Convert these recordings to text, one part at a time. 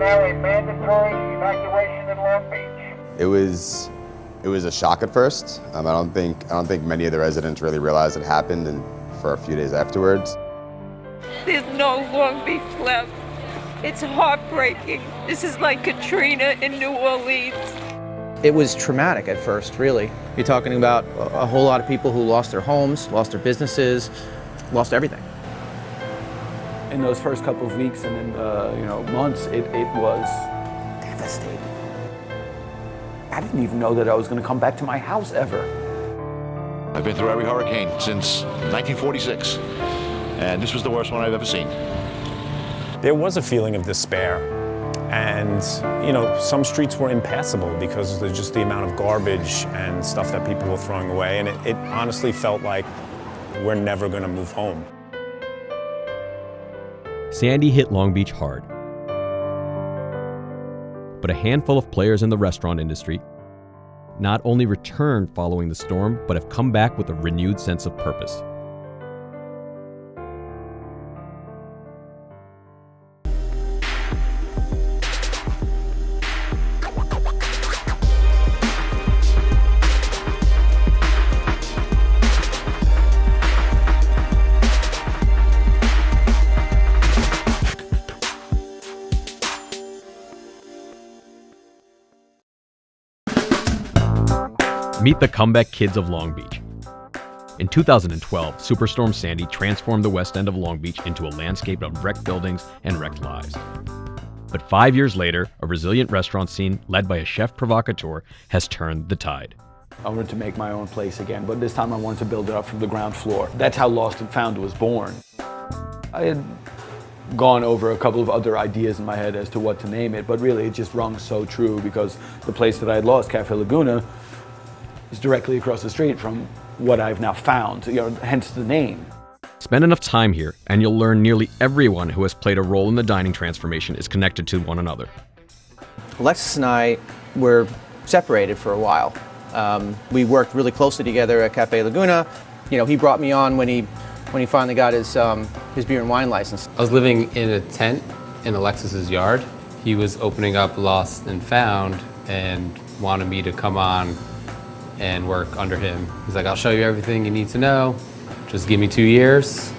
now a mandatory evacuation in Long Beach. It was a shock at first. I don't think many of the residents really realized it happened, and for a few days afterwards. There's no Long Beach left. It's heartbreaking. This is like Katrina in New Orleans. It was traumatic at first, really. You're talking about a whole lot of people who lost their homes, lost their businesses, lost everything. In those first couple of weeks and then months, it was devastating. I didn't even know that I was going to come back to my house ever. I've been through every hurricane since 1946, and this was the worst one I've ever seen. There was a feeling of despair, and some streets were impassable because of just the amount of garbage and stuff that people were throwing away, and it honestly felt like we're never going to move home. Sandy hit Long Beach hard. But a handful of players in the restaurant industry not only returned following the storm, but have come back with a renewed sense of purpose. Meet the comeback kids of Long Beach. In 2012, Superstorm Sandy transformed the west end of Long Beach into a landscape of wrecked buildings and wrecked lives. But 5 years later, a resilient restaurant scene led by a chef provocateur has turned the tide. I wanted to make my own place again, but this time I wanted to build it up from the ground floor. That's how Lost and Found was born. I had gone over a couple of other ideas in my head as to what to name it, but really it just rung so true because the place that I had lost, Cafe Laguna, is directly across the street from what I've now found, hence the name. Spend enough time here and you'll learn nearly everyone who has played a role in the dining transformation is connected to one another. Alexis and I were separated for a while. We worked really closely together at Cafe Laguna. He brought me on when he finally got his beer and wine license. I was living in a tent in Alexis's yard. He was opening up Lost and Found and wanted me to come on and work under him. He's like, I'll show you everything you need to know. Just give me 2 years.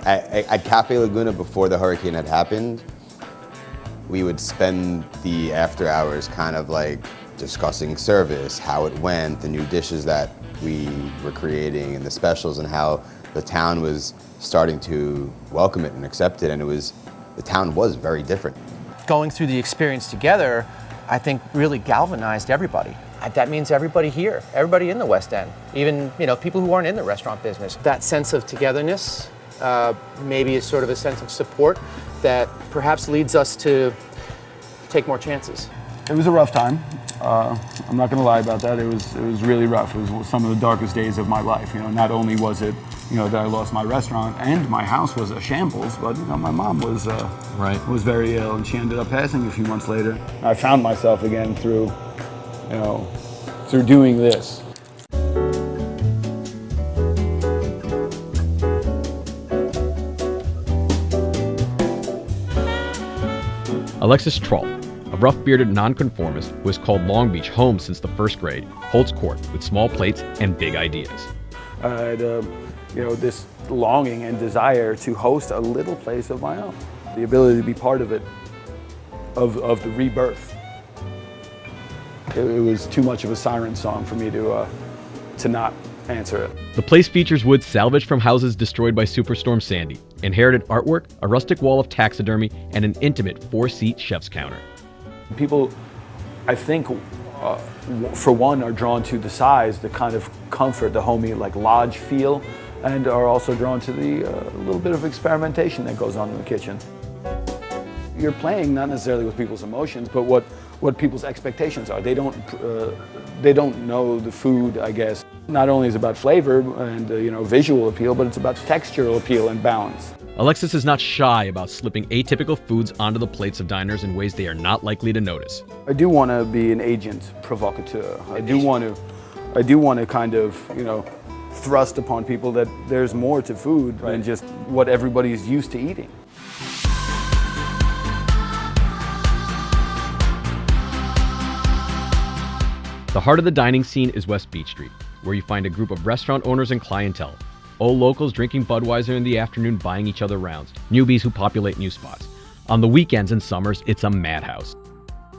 At Cafe Laguna, before the hurricane had happened, we would spend the after hours kind of like discussing service, how it went, the new dishes that we were creating, and the specials, and how the town was starting to welcome it and accept it, and the town was very different. Going through the experience together, I think really galvanized everybody. That means everybody here, everybody in the West End, even people who aren't in the restaurant business. That sense of togetherness, maybe is sort of a sense of support that perhaps leads us to take more chances. It was a rough time. I'm not going to lie about that. It was really rough. It was some of the darkest days of my life. Not only was it that I lost my restaurant and my house was a shambles, but my mom was very ill, and she ended up passing a few months later. I found myself again through doing this. Alexis Troll, a rough-bearded nonconformist who has called Long Beach home since the first grade, holds court with small plates and big ideas. I had this longing and desire to host a little place of my own. The ability to be part of it, of the rebirth. It was too much of a siren song for me to not answer it. The place features wood salvaged from houses destroyed by Superstorm Sandy, inherited artwork, a rustic wall of taxidermy, and an intimate 4-seat chef's counter. People, I think, for one, are drawn to the size, the kind of comfort, the homey lodge feel, and are also drawn to the little bit of experimentation that goes on in the kitchen. You're playing not necessarily with people's emotions, but what people's expectations are. They don't know the food, I guess. Not only is it about flavor and visual appeal, but it's about textural appeal and balance. Alexis is not shy about slipping atypical foods onto the plates of diners in ways they are not likely to notice. I do want to be an agent provocateur. I do want to kind of thrust upon people that there's more to food than just what everybody's used to eating. The heart of the dining scene is West Beach Street, where you find a group of restaurant owners and clientele. Old locals drinking Budweiser in the afternoon, buying each other rounds. Newbies who populate new spots. On the weekends and summers, it's a madhouse.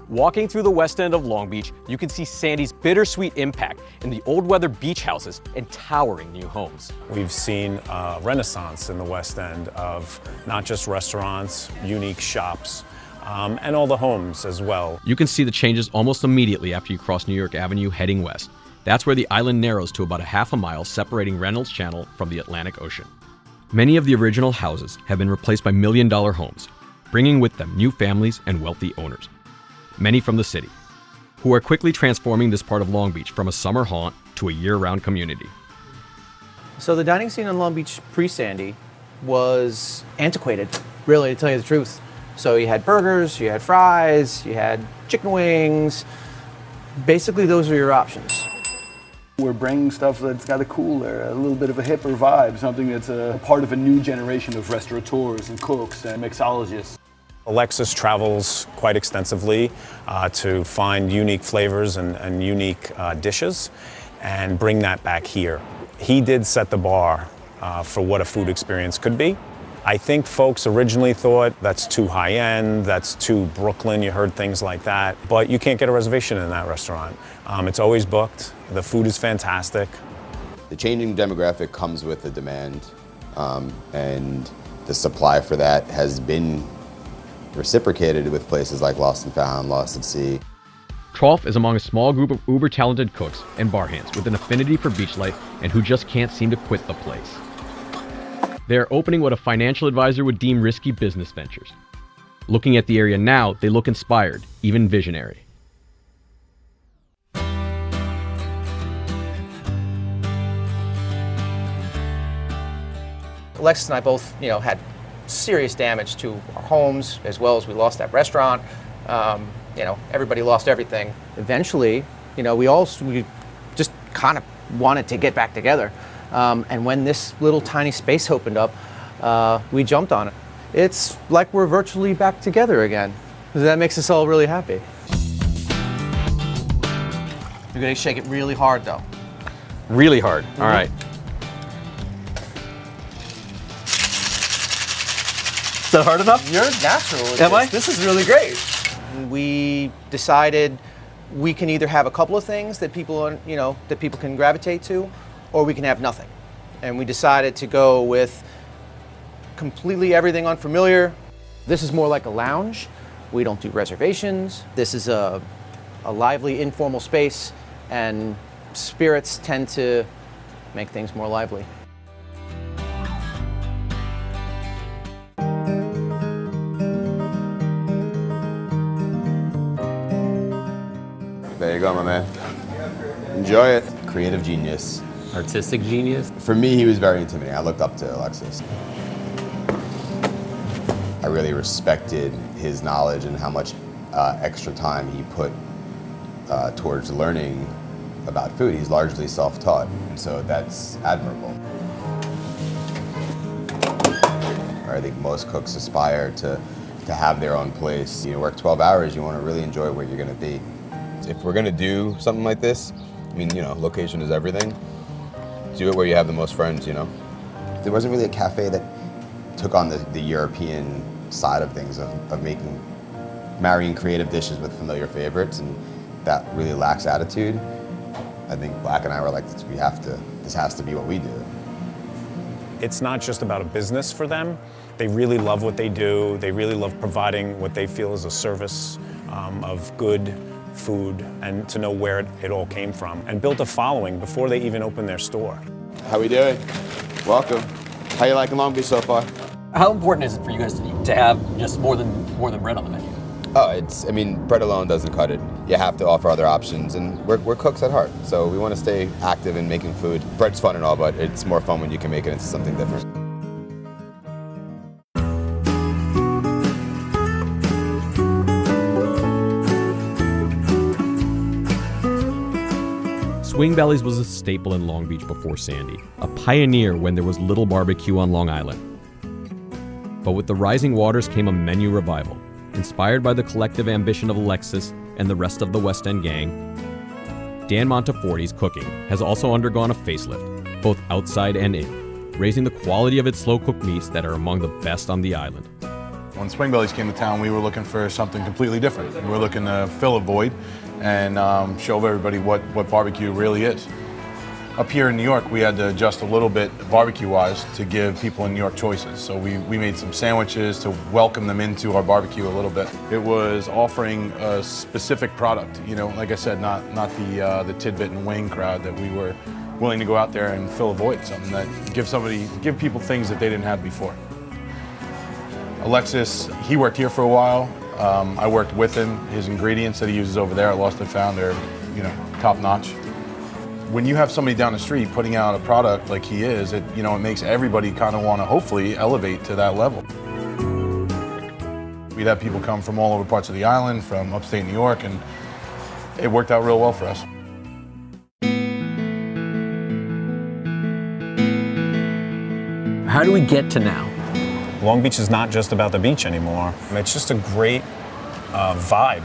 Walking through the west end of Long Beach, you can see Sandy's bittersweet impact in the old weather beach houses and towering new homes. We've seen a renaissance in the West End of not just restaurants, unique shops, and all the homes as well. You can see the changes almost immediately after you cross New York Avenue heading west. That's where the island narrows to about a half a mile, separating Reynolds Channel from the Atlantic Ocean. Many of the original houses have been replaced by million-dollar homes, bringing with them new families and wealthy owners, many from the city, who are quickly transforming this part of Long Beach from a summer haunt to a year-round community. So the dining scene in Long Beach pre-Sandy was antiquated, really, to tell you the truth. So you had burgers, you had fries, you had chicken wings. Basically, those are your options. We're bringing stuff that's got a cooler, a little bit of a hipper vibe, something that's a part of a new generation of restaurateurs and cooks and mixologists. Alexis travels quite extensively to find unique flavors and unique dishes and bring that back here. He did set the bar for what a food experience could be. I think folks originally thought that's too high-end, that's too Brooklyn, you heard things like that, but you can't get a reservation in that restaurant. It's always booked, the food is fantastic. The changing demographic comes with the demand, and the supply for that has been reciprocated with places like Lost and Found, Lost at Sea. Trolf is among a small group of uber-talented cooks and bar hands with an affinity for beach life and who just can't seem to quit the place. They are opening what a financial advisor would deem risky business ventures. Looking at the area now, they look inspired, even visionary. Alexis and I both, had serious damage to our homes, as well as we lost that restaurant. Everybody lost everything. Eventually, we just kind of wanted to get back together. And when this little tiny space opened up, we jumped on it. It's like we're virtually back together again. That makes us all really happy. You're gonna shake it really hard though. Really hard. All right. Is that hard enough? You're natural. Am I? This is really great. We decided we can either have a couple of things that people can gravitate to, or we can have nothing. And we decided to go with completely everything unfamiliar. This is more like a lounge. We don't do reservations. This is a lively, informal space, and spirits tend to make things more lively. There you go, my man. Enjoy it. Creative genius. Artistic genius. For me, he was very intimidating. I looked up to Alexis. I really respected his knowledge and how much extra time he put towards learning about food. He's largely self-taught, and so that's admirable. I think most cooks aspire to have their own place. You work 12 hours, you want to really enjoy where you're going to be. If we're going to do something like this, location is everything. Do it where you have the most friends, There wasn't really a cafe that took on the European side of things, of marrying creative dishes with familiar favorites, and that really lacks attitude. I think Black and I were like, this has to be what we do. It's not just about a business for them. They really love what they do. They really love providing what they feel is a service of good food, and to know where it all came from, and built a following before they even opened their store. How we doing? Welcome. How you liking Long Beach so far? How important is it for you guys to have just more than bread on the menu? Oh, bread alone doesn't cut it. You have to offer other options, and we're cooks at heart, so we want to stay active in making food. Bread's fun and all, but it's more fun when you can make it into something different. Swing Bellies was a staple in Long Beach before Sandy, a pioneer when there was little barbecue on Long Island. But with the rising waters came a menu revival, inspired by the collective ambition of Alexis and the rest of the West End gang. Dan Monteforti's cooking has also undergone a facelift, both outside and in, raising the quality of its slow-cooked meats that are among the best on the island. When Spring Bellies came to town, we were looking for something completely different. We were looking to fill a void and show everybody what barbecue really is. Up here in New York, we had to adjust a little bit barbecue-wise to give people in New York choices. So we made some sandwiches to welcome them into our barbecue a little bit. It was offering a specific product, you know, like I said, not the tidbit and wing crowd that we were willing to go out there and fill a void, something that give people things that they didn't have before. Alexis, he worked here for a while. I worked with him. His ingredients that he uses over there at Lost and Found are, you know, top notch. When you have somebody down the street putting out a product like he is, it makes everybody kind of want to hopefully elevate to that level. We'd have people come from all over parts of the island, from upstate New York, and it worked out real well for us. How do we get to now? Long Beach is not just about the beach anymore. It's just a great vibe,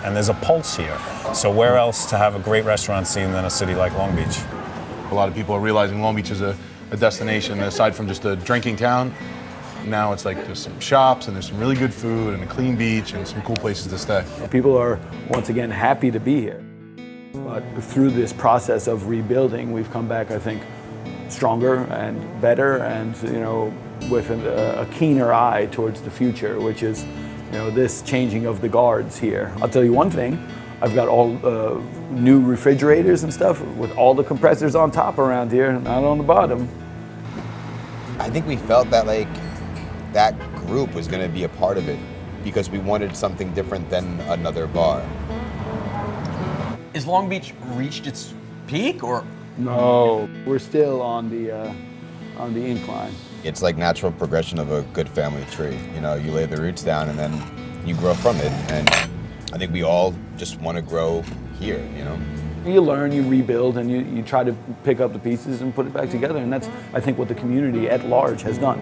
and there's a pulse here. So where else to have a great restaurant scene than a city like Long Beach? A lot of people are realizing Long Beach is a destination, aside from just a drinking town. Now it's like there's some shops and there's some really good food and a clean beach and some cool places to stay. People are, once again, happy to be here. But through this process of rebuilding, we've come back, I think, stronger and better, and with a keener eye towards the future, which is this changing of the guards here. I'll tell you one thing, I've got all new refrigerators and stuff with all the compressors on top around here, not on the bottom. I think we felt that that group was going to be a part of it because we wanted something different than another bar. Is Long Beach reached its peak, or? No, we're still on the incline. It's like natural progression of a good family tree. You lay the roots down and then you grow from it. And I think we all just want to grow here, You learn, you rebuild, and you try to pick up the pieces and put it back together. And that's, I think, what the community at large has done.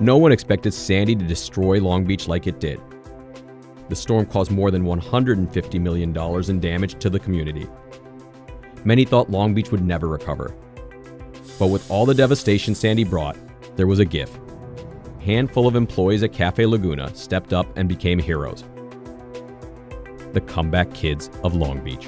No one expected Sandy to destroy Long Beach like it did. The storm caused more than $150 million in damage to the community. Many thought Long Beach would never recover. But with all the devastation Sandy brought, there was a gift. A handful of employees at Cafe Laguna stepped up and became heroes. The comeback kids of Long Beach.